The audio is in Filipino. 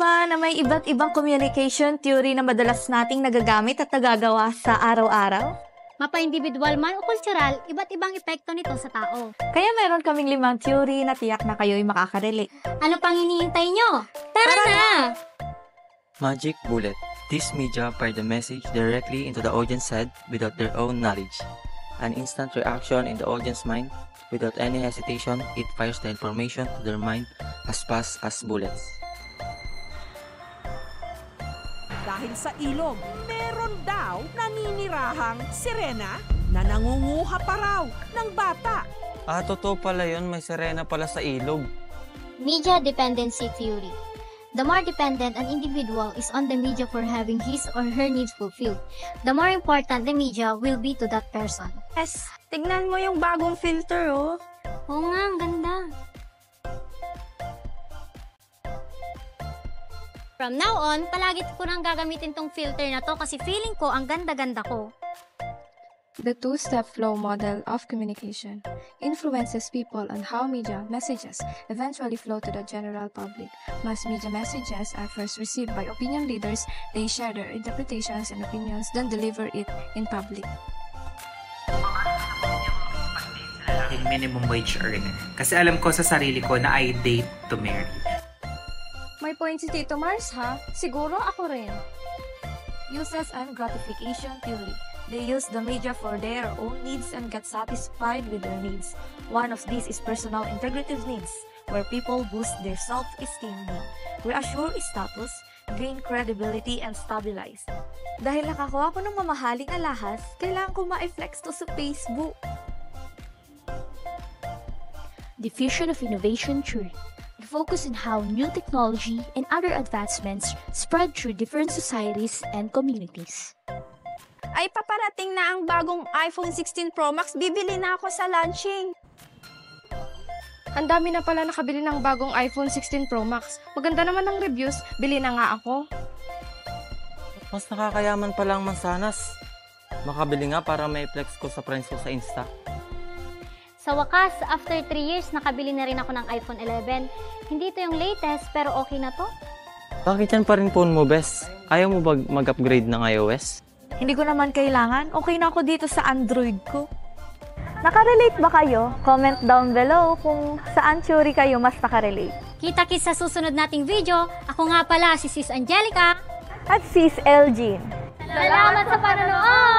ba na may iba't ibang communication theory na madalas nating nagagamit at nagagawa sa araw-araw? Mapa-individual man o kultural, iba't ibang epekto nito sa tao. Kaya meron kaming 5 theory na tiyak na kayo'y makaka-relate. Ano pang hinihintay nyo? Tara na! Magic Bullet. This media fire the message directly into the audience head without their own knowledge. An instant reaction in the audience mind. Without any hesitation, it fires the information to their mind as fast as bullets. Dahil sa ilog, meron daw naninirahang sirena na nangunguha pa raw ng bata. Totoo pala yun, may sirena pala sa ilog. Media dependency theory. The more dependent an individual is on the media for having his or her needs fulfilled, the more important the media will be to that person. Yes, tignan mo yung bagong filter, oh. Oo nga, ang ganda. From now on, palagi ko nang gagamitin tong filter na to kasi feeling ko ang ganda-ganda ko. The two-step flow model of communication influences people on how media messages eventually flow to the general public. Mass media messages are first received by opinion leaders. They share their interpretations and opinions, then deliver it in public. Minimum wage earner. Kasi alam ko sa sarili ko na I date to marry. May point si Tito Mars, ha? Siguro ako rin. Uses and gratification theory. They use the media for their own needs and get satisfied with their needs. One of these is personal integrative needs, where people boost their self-esteem need, reassure status, gain credibility, and stabilize. Dahil nakakuha ko ng mamahaling alahas, kailangan ko ma-flex to sa Facebook. Diffusion of innovation theory. The focus on how new technology and other advancements spread through different societies and communities. Ay, paparating na ang bagong iPhone 16 Pro Max. Bibili na ako sa launching. Ang dami na pala nakabili ng bagong iPhone 16 Pro Max. Maganda naman ang reviews. Bili na nga ako. Mas nakakayaman pala ang mansanas. Makabili nga para may flex ko sa friends ko sa Insta. Sa wakas, after 3 years, nakabili na rin ako ng iPhone 11. Hindi ito yung latest, pero okay na to. Bakit yan pa rin phone mo, Bes? Ayaw mo ba mag-upgrade ng iOS? Hindi ko naman kailangan. Okay na ako dito sa Android ko. Nakarelate ba kayo? Comment down below kung saan theory kayo mas nakarelate. Kita-kits sa susunod nating video. Ako nga pala si Sis Angelica. At Sis Elgin. Salamat sa panonood!